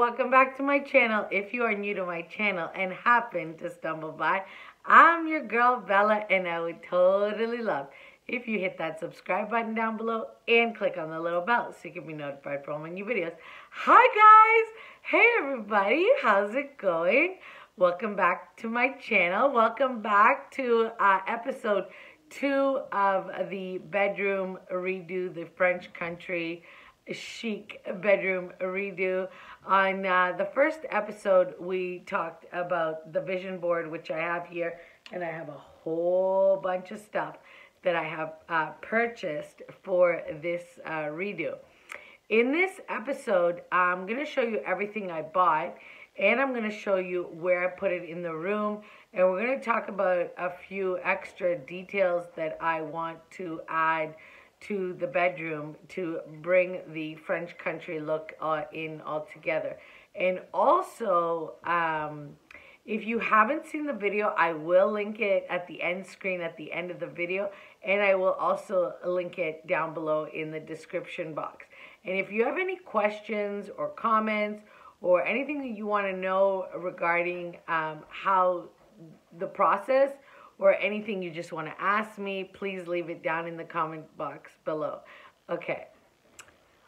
welcome back to my channel. If you are new to my channel and happen to stumble by, I'm your girl Bella, and I would totally love if you hit that subscribe button down below and click on the little bell so you can be notified for all my new videos. Hi guys! Hey everybody, how's it going? Welcome back to my channel. Welcome back to episode 2 of the bedroom redo, the French country chic bedroom redo. On the first episode, we talked about the vision board, which I have here, and I have a whole bunch of stuff that I have purchased for this redo. In this episode, I'm going to show you everything I bought, and I'm going to show you where I put it in the room, and we're going to talk about a few extra details that I want to add to the bedroom to bring the French country look in all together. And also, if you haven't seen the video, I will link it at the end screen at the end of the video, and I will also link it down below in the description box. And if you have any questions or comments or anything that you want to know regarding how the process, or anything you just want to ask me, please leave it down in the comment box below. Okay,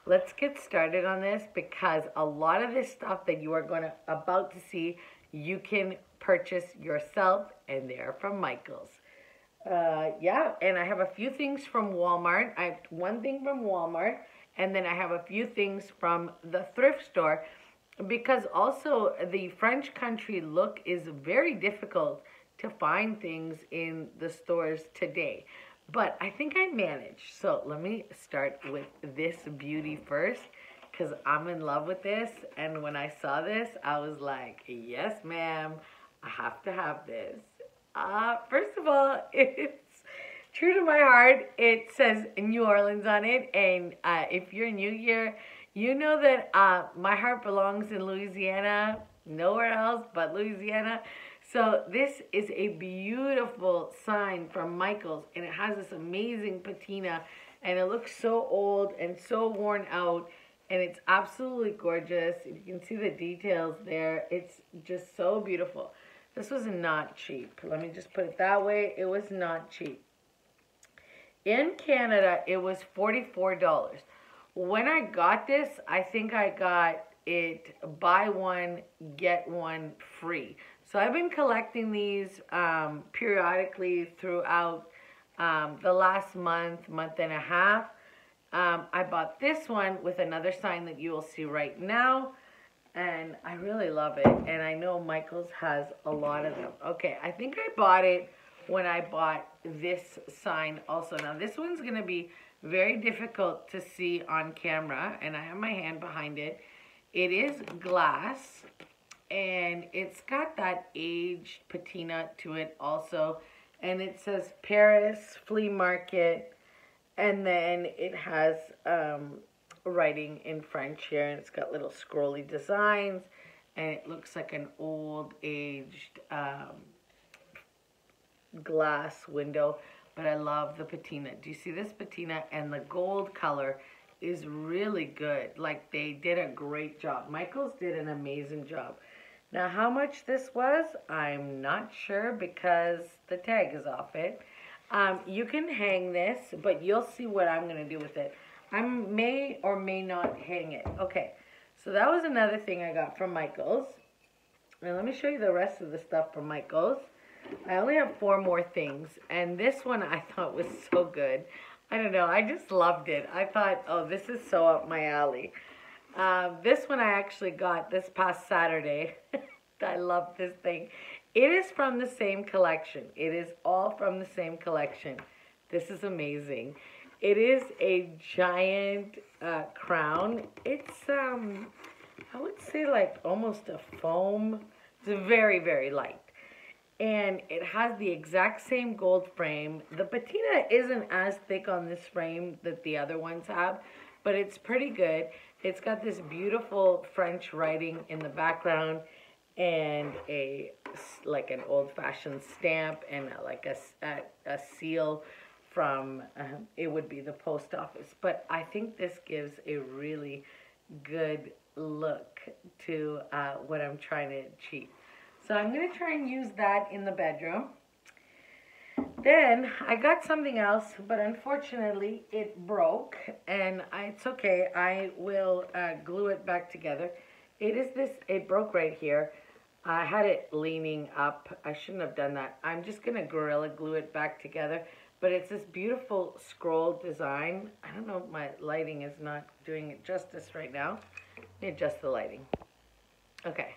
let's get started on this, because a lot of this stuff that you are about to see, you can purchase yourself, and they're from Micheals. Yeah, and I have a few things from Walmart. I have one thing from Walmart, and then I have a few things from the thrift store, because also the French country look is very difficult to find things in the stores today. But I think I managed. So let me start with this beauty first, because I'm in love with this. And when I saw this, I was like, yes, ma'am, I have to have this. First of all, it's true to my heart. It says New Orleans on it. And if you're new here, you know that my heart belongs in Louisiana, nowhere else but Louisiana. So this is a beautiful sign from Micheals, and it has this amazing patina, and it looks so old and so worn out, and it's absolutely gorgeous. You can see the details there. It's just so beautiful. This was not cheap. Let me just put it that way. It was not cheap. In Canada, it was $44. When I got this, I think I got it buy one, get one free. So I've been collecting these periodically throughout the last month and a half. I bought this one with another sign that you will see right now, and I really love it. And I know Micheals has a lot of them. Okay, I think I bought it when I bought this sign also. Now this one's going to be very difficult to see on camera, and I have my hand behind it. It is glass, and it's got that aged patina to it also, and it says Paris Flea Market, and then it has writing in French here, and it's got little scrolly designs, and it looks like an old aged glass window, but I love the patina. Do you see this patina? And the gold color is really good. Like, they did a great job. Micheals did an amazing job. Now, how much this was, I'm not sure, because the tag is off it. You can hang this, but you'll see what I'm going to do with it. I may or may not hang it. Okay, so that was another thing I got from Micheals. Now, let me show you the rest of the stuff from Micheals. I only have 4 more things, and this one I thought was so good. I don't know, I just loved it. I thought, oh, this is so up my alley. This one I actually got this past Saturday. I love this thing. It is from the same collection. It is all from the same collection. This is amazing. It is a giant crown. It's, I would say, like almost a foam. It's very, very light. And it has the exact same gold frame. The patina isn't as thick on this frame that the other ones have, but it's pretty good. It's got this beautiful French writing in the background, and like an old-fashioned stamp, and like a seal from, it would be the post office. But I think this gives a really good look to what I'm trying to achieve. So I'm going to try and use that in the bedroom. Then I got something else, but unfortunately it broke, and it's okay. I will glue it back together. It broke right here. I had it leaning up. I shouldn't have done that. I'm just going to Gorilla Glue it back together. But it's this beautiful scroll design. I don't know if my lighting is not doing it justice right now. Let me adjust the lighting. Okay.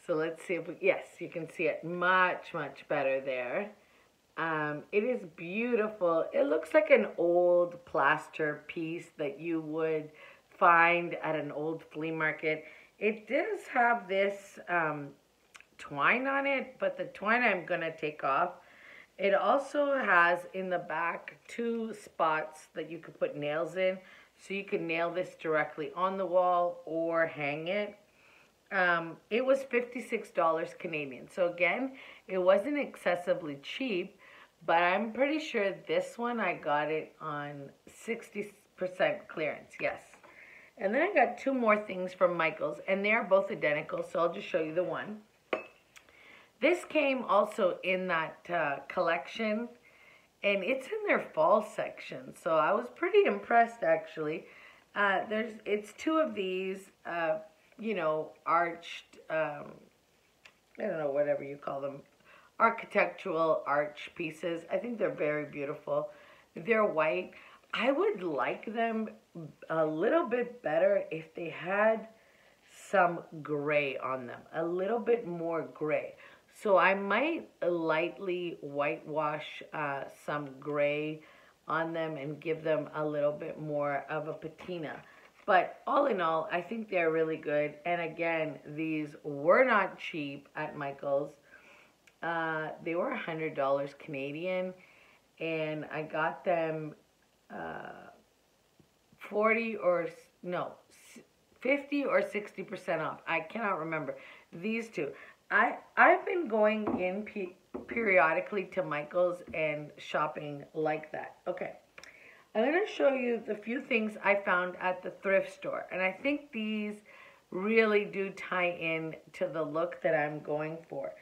So let's see if yes, you can see it much, much better there. It is beautiful. It looks like an old plaster piece that you would find at an old flea market. It does have this twine on it, but the twine I'm going to take off. It also has in the back 2 spots that you could put nails in, so you can nail this directly on the wall or hang it. It was $56 Canadian. So again, it wasn't excessively cheap, but I'm pretty sure this one I got it on 60% clearance, yes. And then I got 2 more things from Micheals, and they are both identical, so I'll just show you the one. This came also in that collection, and it's in their fall section, so I was pretty impressed actually. It's 2 of these, you know, arched, I don't know, whatever you call them, architectural arch pieces. I think they're very beautiful. They're white. I would like them a little bit better if they had some gray on them, a little bit more gray. So I might lightly whitewash some gray on them and give them a little bit more of a patina. But all in all, I think they're really good. And again, these were not cheap at Micheals. They were $100 Canadian, and I got them 50 or 60% off. I cannot remember. These 2. I've been going in periodically to Micheals and shopping like that. Okay. I'm going to show you the few things I found at the thrift store. And I think these really do tie in to the look that I'm going for.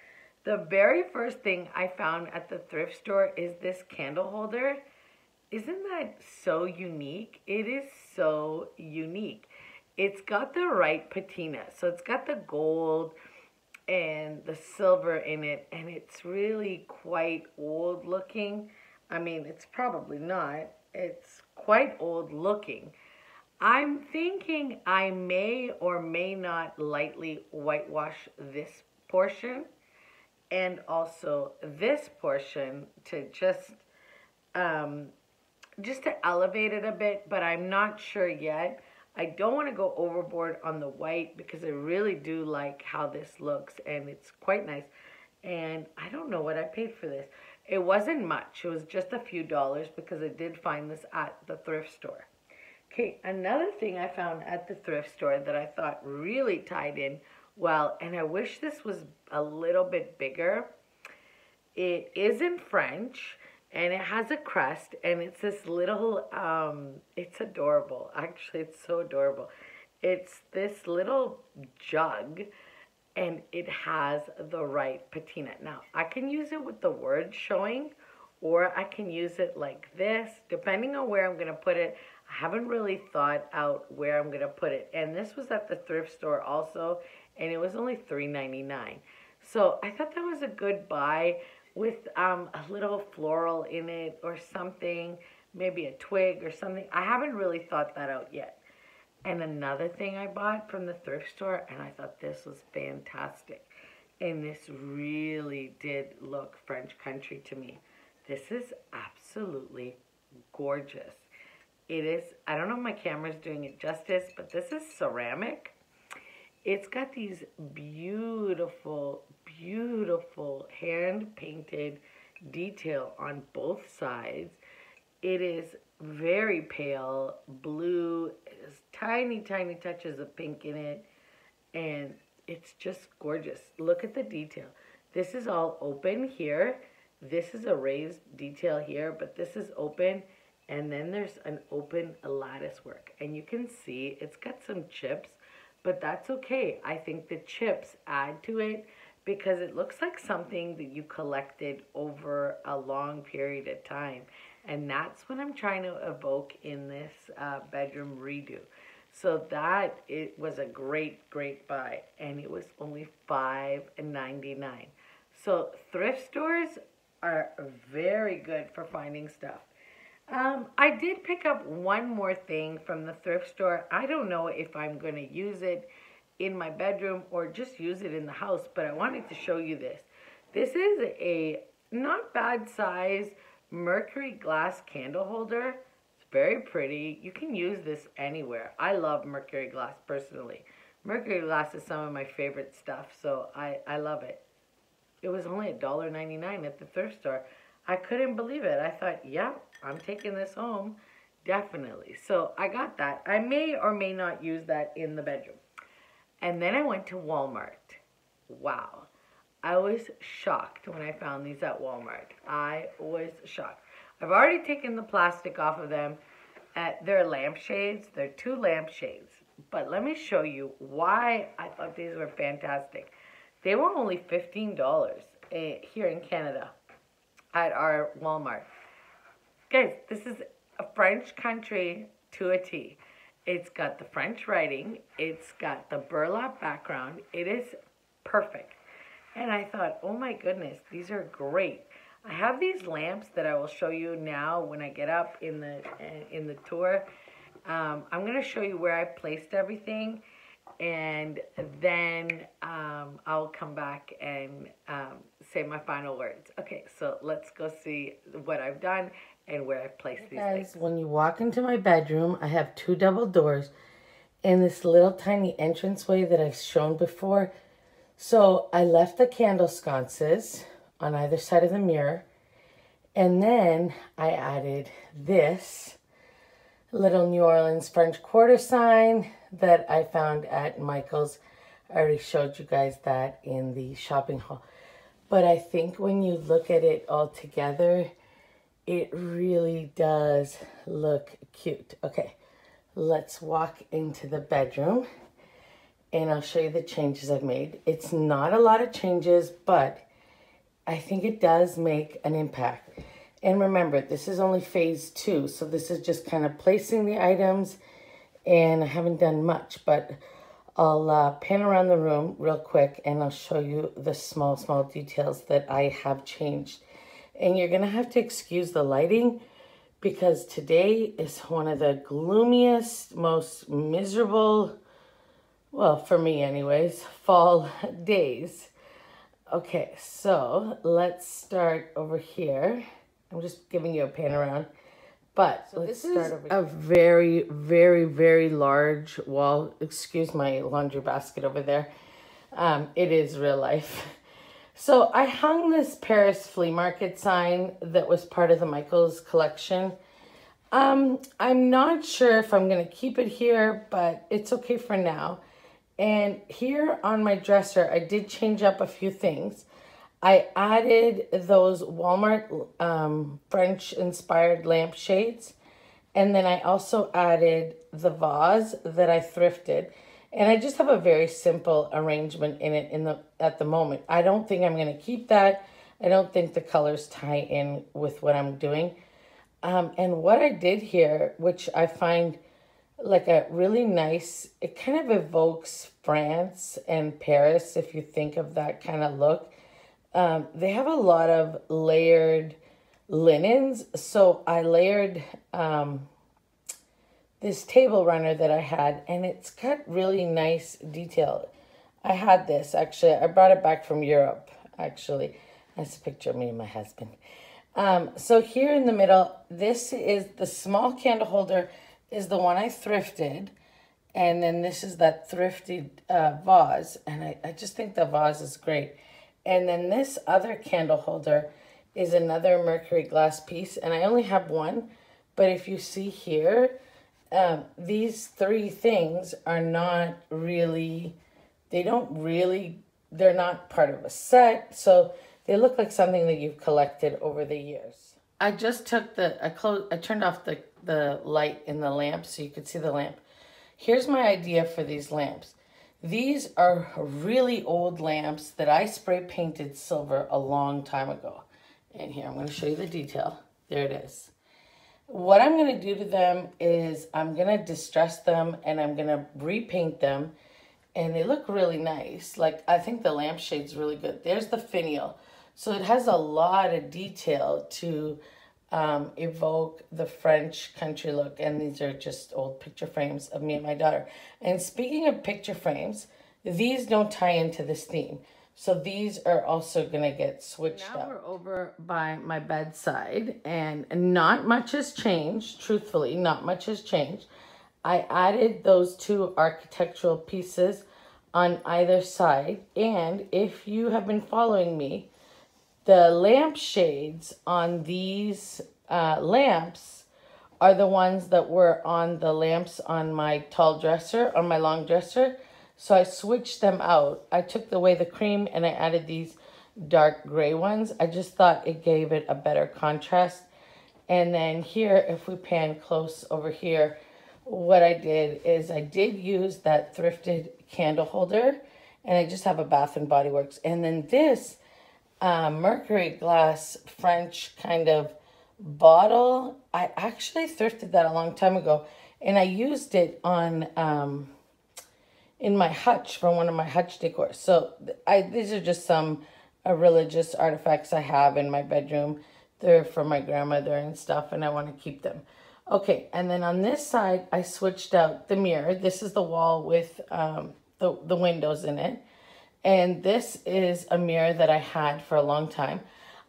The very first thing I found at the thrift store is this candle holder. Isn't that so unique? It is so unique. It's got the right patina. So it's got the gold and the silver in it, and it's really quite old looking. I mean, it's probably not. It's quite old looking. I'm thinking I may or may not lightly whitewash this portion and also this portion to just to elevate it a bit, but I'm not sure yet. I don't want to go overboard on the white because I really do like how this looks, and it's quite nice. And I don't know what I paid for this. It wasn't much. It was just a few dollars because I did find this at the thrift store. Okay, another thing I found at the thrift store that I thought really tied in well, and I wish this was a little bit bigger. It is in French, and it has a crest, and it's this little, it's adorable. Actually, it's so adorable. It's this little jug, and it has the right patina. Now, I can use it with the words showing, or I can use it like this, depending on where I'm going to put it. I haven't really thought out where I'm going to put it. And this was at the thrift store also, and it was only $3.99. So I thought that was a good buy with a little floral in it or something, maybe a twig or something. I haven't really thought that out yet. And another thing I bought from the thrift store, and I thought this was fantastic, and this really did look French country to me. This is absolutely gorgeous. It is, I don't know if my camera's doing it justice, but this is ceramic. It's got these beautiful, beautiful hand-painted detail on both sides. It is very pale blue. There's tiny, tiny touches of pink in it, and it's just gorgeous. Look at the detail. This is all open here. This is a raised detail here, but this is open, And then there's an open lattice work. And you can see it's got some chips, but that's okay. I think the chips add to it because it looks like something that you collected over a long period of time. And that's what I'm trying to evoke in this bedroom redo. So that, it was a great, great buy. And it was only $5.99. So thrift stores are very good for finding stuff. I did pick up one more thing from the thrift store. I don't know if I'm going to use it in my bedroom or just use it in the house, but I wanted to show you this. This is a not bad size mercury glass candle holder. It's very pretty. You can use this anywhere. I love mercury glass personally. Mercury glass is some of my favorite stuff, so I love it. It was only $1.99 at the thrift store. I couldn't believe it. I thought, yeah, I'm taking this home, definitely. So I got that. I may or may not use that in the bedroom. And then I went to Walmart. Wow. I was shocked when I found these at Walmart. I was shocked. I've already taken the plastic off of them. They're lampshades. They're 2 lampshades. But let me show you why I thought these were fantastic. They were only $15 here in Canada at our Walmart. Guys, this is a French country to a T. It's got the French writing. It's got the burlap background. It is perfect. And I thought, oh my goodness, these are great. I have these lamps that I will show you now when I get up in the tour. I'm going to show you where I placed everything, and then I'll come back and say my final words. Okay, so let's go see what I've done and where I've placed these things. When you walk into my bedroom, I have 2 double doors and this little tiny entranceway that I've shown before. So I left the candle sconces on either side of the mirror, and then I added this little New Orleans French quarter sign that I found at Micheals. I already showed you guys that in the shopping haul. But I think when you look at it all together, it really does look cute. Okay, let's walk into the bedroom and I'll show you the changes I've made. It's not a lot of changes, but I think it does make an impact. And remember, this is only phase 2, so this is just kind of placing the items, and I haven't done much, but I'll pan around the room real quick and I'll show you the small details that I have changed. And you're gonna have to excuse the lighting because today is one of the gloomiest, most miserable, well, for me anyways, fall days. Okay, so let's start over here. I'm just giving you a pan around. But so let's start over here. A very, very, very large wall. Excuse my laundry basket over there. It is real life. So I hung this Paris flea market sign that was part of the Micheals collection. I'm not sure if I'm going to keep it here, but it's okay for now. And here on my dresser, I did change up a few things. I added those Walmart French-inspired lampshades. And then I also added the vase that I thrifted. And I just have a very simple arrangement in it at the moment. I don't think I'm going to keep that. I don't think the colors tie in with what I'm doing. And what I did here, which I find like a really nice, it kind of evokes France and Paris if you think of that kind of look. They have a lot of layered linens. So I layered this table runner that I had, and it's got really nice detail. I had this, actually. I brought it back from Europe, actually. That's a picture of me and my husband. So here in the middle, this is the small candle holder is the one I thrifted. And then this is that thrifted vase. And I just think the vase is great. And then this other candle holder is another mercury glass piece. And I only have one. But if you see here, these 3 things are not really, they're not part of a set. So they look like something that you've collected over the years. I just took I turned off the light in the lamp so you could see the lamp. Here's my idea for these lamps. These are really old lamps that I spray painted silver a long time ago. And here, I'm going to show you the detail. There it is. What I'm going to do to them is I'm going to distress them and I'm going to repaint them. And they look really nice. Like, I think the lampshade's really good. There's the finial. So it has a lot of detail to evoke the French country look. And these are just old picture frames of me and my daughter. And speaking of picture frames, these don't tie into this theme. So these are also going to get switched up. Now we're over by my bedside and not much has changed. Truthfully, not much has changed. I added those two architectural pieces on either side. And if you have been following me, the lampshades on these lamps are the ones that were on the lamps on my tall dresser, on my long dresser. So I switched them out. I took away the cream and I added these dark gray ones. I just thought it gave it a better contrast. And then here, if we pan close over here, what I did is I did use that thrifted candle holder. And I just have a Bath and Body Works. And then this mercury glass French kind of bottle, I actually thrifted that a long time ago. And I used it on in my hutch for one of my hutch decors. So these are just some religious artifacts I have in my bedroom. They're from my grandmother and stuff, and I want to keep them. Okay, and then on this side, I switched out the mirror. This is the wall with the windows in it. And this is a mirror that I had for a long time.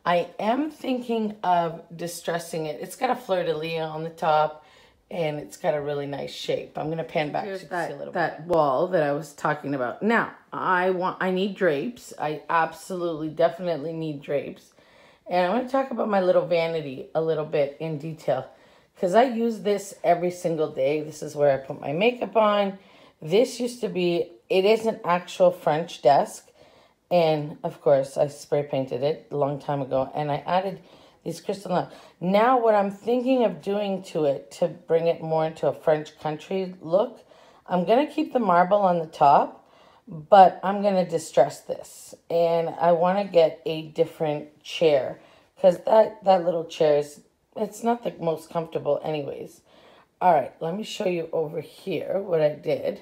I am thinking of distressing it. It's got a fleur-de-lis on the top. And it's got a really nice shape. I'm going to pan back so you can see a little bit. That wall that I was talking about. Now, I need drapes. I absolutely, definitely need drapes. And I'm going to talk about my little vanity a little bit in detail. Because I use this every single day. This is where I put my makeup on. This used to be, it is an actual French desk. And, of course, I spray painted it a long time ago. And I added these crystal lamps. Now what I'm thinking of doing to it to bring it more into a French country look, I'm going to keep the marble on the top, but I'm going to distress this. And I want to get a different chair because that little chair is, it's not the most comfortable anyways. All right, let me show you over here what I did.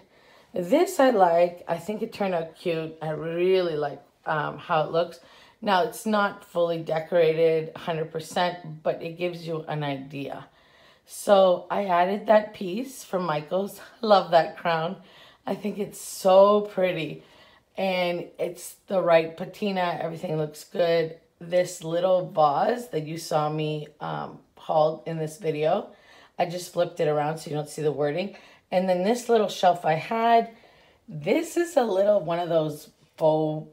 This I like. I think it turned out cute. I really like how it looks. Now, it's not fully decorated 100%, but it gives you an idea. So I added that piece from Micheals. Love that crown. I think it's so pretty. And it's the right patina. Everything looks good. This little vase that you saw me haul in this video, I just flipped it around so you don't see the wording. And then this little shelf I had, this is a little one of those faux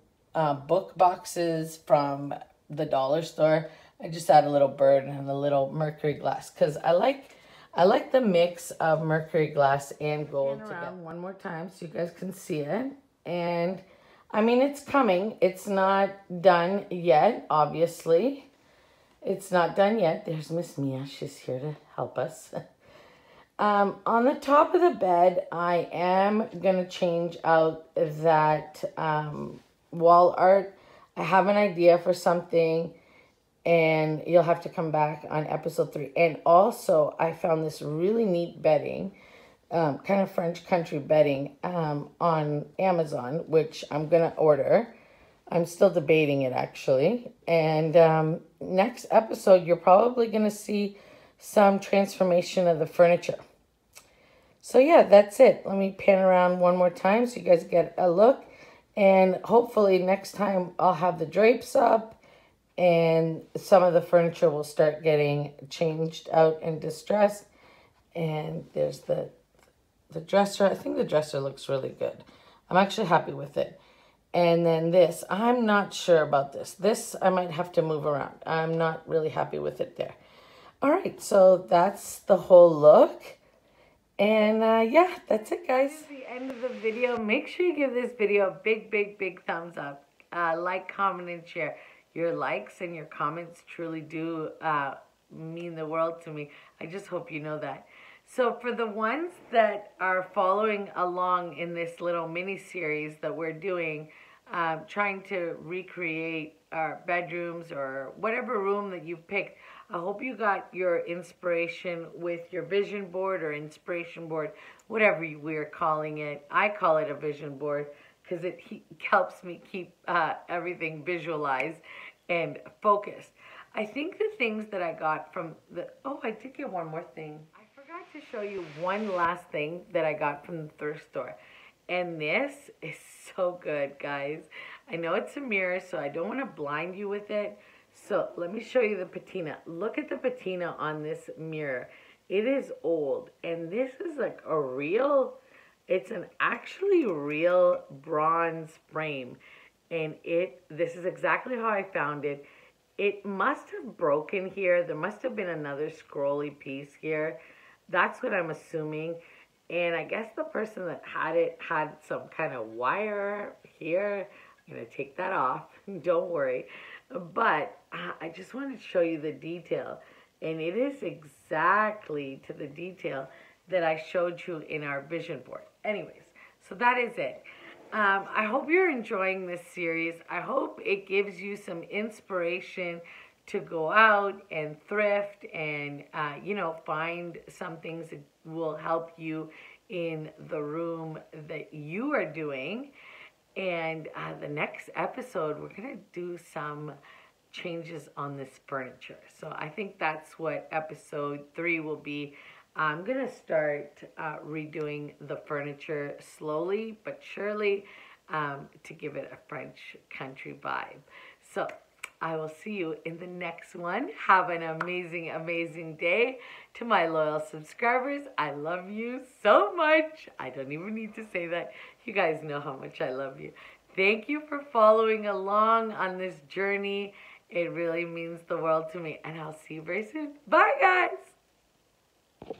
book boxes from the dollar store. I just add a little bird and a little mercury glass because I like the mix of mercury glass and gold together. One more time so you guys can see it. And I mean, it's coming. It's not done yet, obviously. It's not done yet. There's Miss Mia. She's here to help us. On the top of the bed, I am going to change out that wall art. I have an idea for something and you'll have to come back on episode 3. And also I found this really neat bedding, kind of French country bedding on Amazon, which I'm going to order. I'm still debating it actually. And next episode, you're probably going to see some transformation of the furniture. So yeah, that's it. Let me pan around one more time so you guys get a look. And hopefully next time I'll have the drapes up and some of the furniture will start getting changed out and distressed. And there's the dresser. I think the dresser looks really good. I'm actually happy with it. And then this, I'm not sure about this. This I might have to move around. I'm not really happy with it there. All right, so that's the whole look. And yeah, that's it, guys. This is the end of the video. Make sure you give this video a big, big, big thumbs up. Like, comment, and share. Your likes and your comments truly do mean the world to me. I just hope you know that. So for the ones that are following along in this little mini series that we're doing, trying to recreate our bedrooms or whatever room that you've picked, I hope you got your inspiration with your vision board or inspiration board, whatever we're calling it. I call it a vision board because it helps me keep everything visualized and focused. I think the things that I got from oh, I did get one more thing. I forgot to show you one last thing that I got from the thrift store. And this is so good, guys. I know it's a mirror, so I don't want to blind you with it. So let me show you the patina. Look at the patina on this mirror. It is old, and this is like a real, it's an actually real bronze frame. And this is exactly how I found it. It must have broken here. There must have been another scrolly piece here. That's what I'm assuming. And I guess the person that had it had some kind of wire here. I'm going to take that off. Don't worry. But I just wanted to show you the detail. And it is exactly to the detail that I showed you in our vision board. Anyways, so that is it. I hope you're enjoying this series. I hope it gives you some inspiration to go out and thrift and, you know, find some things that will help you in the room that you are doing. And the next episode, we're going to do some changes on this furniture. So I think that's what episode 3 will be. I'm going to start redoing the furniture slowly but surely to give it a French country vibe. So I will see you in the next one. Have an amazing, amazing day. To my loyal subscribers, I love you so much. I don't even need to say that. You guys know how much I love you. Thank you for following along on this journey. It really means the world to me. And I'll see you very soon. Bye, guys.